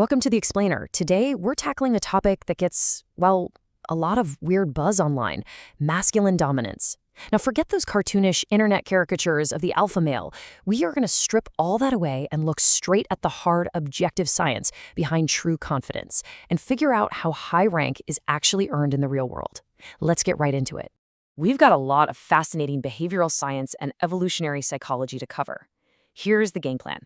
Welcome to The Explainer. Today, we're tackling a topic that gets, well, a lot of weird buzz online: masculine dominance. Now, forget those cartoonish internet caricatures of the alpha male. We are going to strip all that away and look straight at the hard, objective science behind true confidence and figure out how high rank is actually earned in the real world. Let's get right into it. We've got a lot of fascinating behavioral science and evolutionary psychology to cover. Here's the game plan.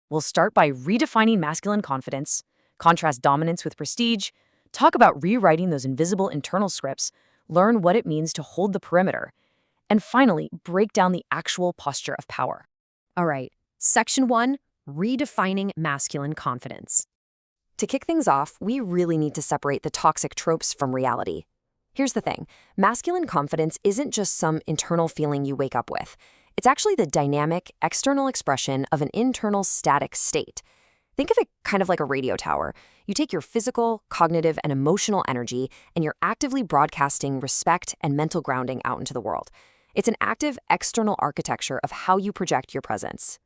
We'll start by redefining masculine confidence, contrast dominance with prestige, talk about rewriting those invisible internal scripts, learn what it means to hold the perimeter, and finally, break down the actual posture of power. All right, Section 1, redefining masculine confidence. To kick things off, we really need to separate the toxic tropes from reality. Here's the thing: masculine confidence isn't just some internal feeling you wake up with. It's actually the dynamic, external expression of an internal static state. Think of it kind of like a radio tower. You take your physical, cognitive, and emotional energy, and you're actively broadcasting respect and mental grounding out into the world. It's an active external architecture of how you project your presence.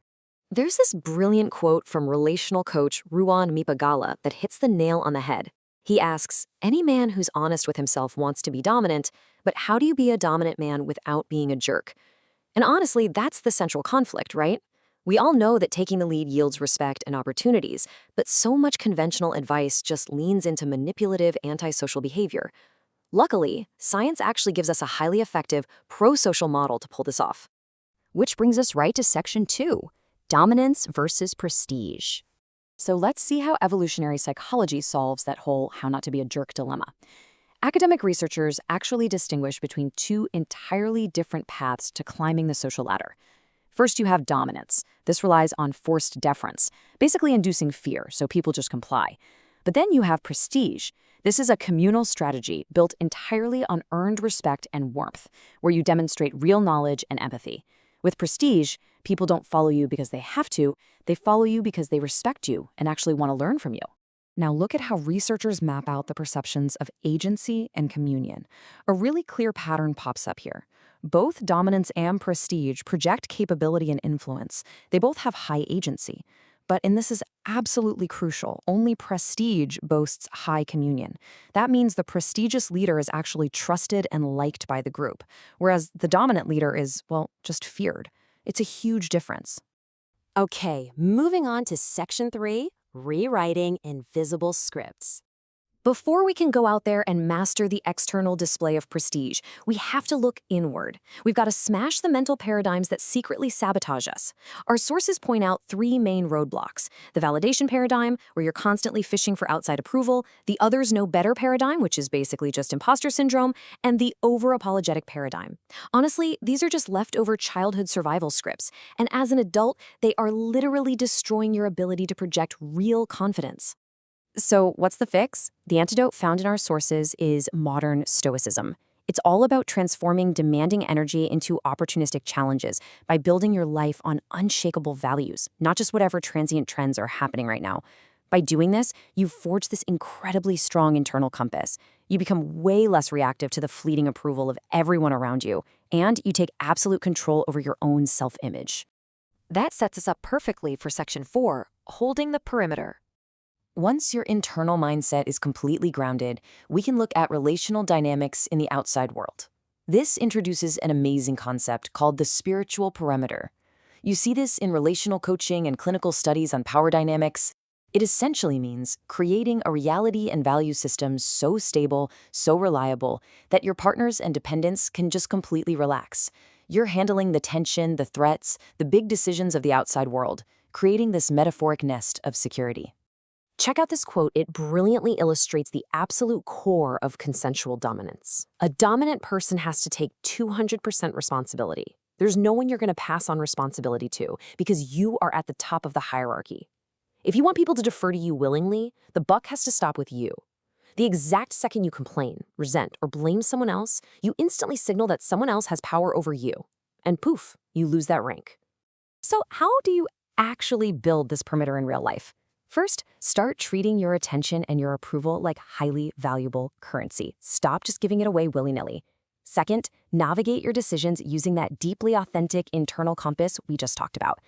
There's this brilliant quote from relational coach Ruan Mipagala that hits the nail on the head. He asks, "Any man who's honest with himself wants to be dominant, but how do you be a dominant man without being a jerk?" And honestly, that's the central conflict, right? We all know that taking the lead yields respect and opportunities, but so much conventional advice just leans into manipulative, antisocial behavior. Luckily, science actually gives us a highly effective, pro-social model to pull this off. Which brings us right to Section 2, dominance versus prestige. So let's see how evolutionary psychology solves that whole how not to be a jerk dilemma. Academic researchers actually distinguish between two entirely different paths to climbing the social ladder. First, you have dominance. This relies on forced deference, basically inducing fear, so people just comply. But then you have prestige. This is a communal strategy built entirely on earned respect and warmth, where you demonstrate real knowledge and empathy. With prestige, people don't follow you because they have to, they follow you because they respect you and actually want to learn from you. Now look at how researchers map out the perceptions of agency and communion. A really clear pattern pops up here. Both dominance and prestige project capability and influence. They both have high agency. And this is absolutely crucial, only prestige boasts high communion. That means the prestigious leader is actually trusted and liked by the group, whereas the dominant leader is, well, just feared. It's a huge difference. Okay, moving on to Section 3, rewriting invisible scripts. Before we can go out there and master the external display of prestige, we have to look inward. We've got to smash the mental paradigms that secretly sabotage us. Our sources point out three main roadblocks: the validation paradigm, where you're constantly fishing for outside approval; the others know better paradigm, which is basically just imposter syndrome; and the over-apologetic paradigm. Honestly, these are just leftover childhood survival scripts, and as an adult, they are literally destroying your ability to project real confidence. So what's the fix? The antidote found in our sources is modern Stoicism. It's all about transforming demanding energy into opportunistic challenges by building your life on unshakable values, not just whatever transient trends are happening right now. By doing this, you forge this incredibly strong internal compass. You become way less reactive to the fleeting approval of everyone around you, and you take absolute control over your own self-image. That sets us up perfectly for Section 4, holding the perimeter. Once your internal mindset is completely grounded, we can look at relational dynamics in the outside world. This introduces an amazing concept called the spiritual perimeter. You see this in relational coaching and clinical studies on power dynamics. It essentially means creating a reality and value system so stable, so reliable, that your partners and dependents can just completely relax. You're handling the tension, the threats, the big decisions of the outside world, creating this metaphoric nest of security. Check out this quote. It brilliantly illustrates the absolute core of consensual dominance. A dominant person has to take 200% responsibility. There's no one you're going to pass on responsibility to because you are at the top of the hierarchy. If you want people to defer to you willingly, the buck has to stop with you. The exact second you complain, resent, or blame someone else, you instantly signal that someone else has power over you. And poof, you lose that rank. So how do you actually build this perimeter in real life? First, start treating your attention and your approval like highly valuable currency. Stop just giving it away willy-nilly. Second, navigate your decisions using that deeply authentic internal compass we just talked about.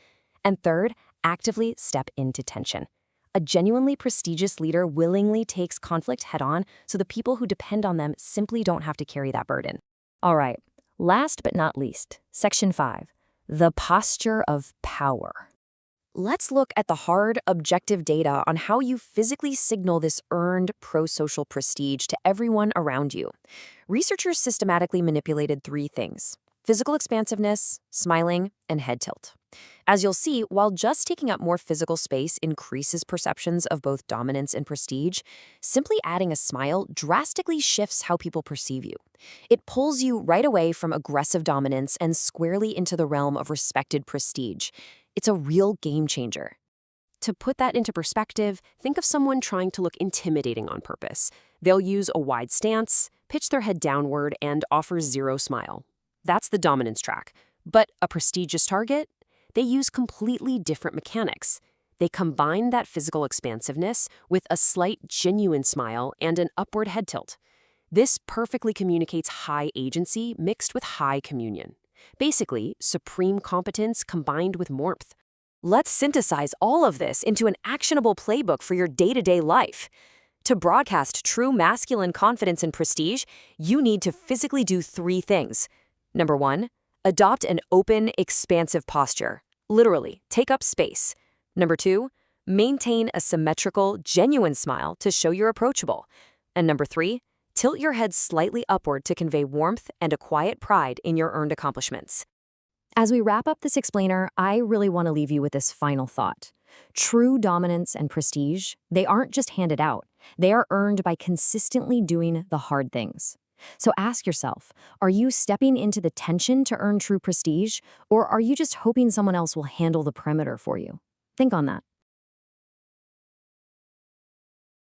And third, actively step into tension. A genuinely prestigious leader willingly takes conflict head-on so the people who depend on them simply don't have to carry that burden. All right, last but not least, Section 5, the posture of power. Let's look at the hard, objective data on how you physically signal this earned pro-social prestige to everyone around you. Researchers systematically manipulated three things: physical expansiveness, smiling, and head tilt. As you'll see, while just taking up more physical space increases perceptions of both dominance and prestige, simply adding a smile drastically shifts how people perceive you. It pulls you right away from aggressive dominance and squarely into the realm of respected prestige. It's a real game changer. To put that into perspective, think of someone trying to look intimidating on purpose. They'll use a wide stance, pitch their head downward, and offer zero smile. That's the dominance track. But a prestigious target? They use completely different mechanics. They combine that physical expansiveness with a slight, genuine smile and an upward head tilt. This perfectly communicates high agency mixed with high communion. Basically, supreme competence combined with warmth. Let's synthesize all of this into an actionable playbook for your day-to-day life. To broadcast true masculine confidence and prestige, you need to physically do three things. Number 1, adopt an open, expansive posture. Literally, take up space. Number 2, maintain a symmetrical, genuine smile to show you're approachable. And number 3, tilt your head slightly upward to convey warmth and a quiet pride in your earned accomplishments. As we wrap up this explainer, I really want to leave you with this final thought. True dominance and prestige, they aren't just handed out. They are earned by consistently doing the hard things. So ask yourself, are you stepping into the tension to earn true prestige, or are you just hoping someone else will handle the perimeter for you? Think on that.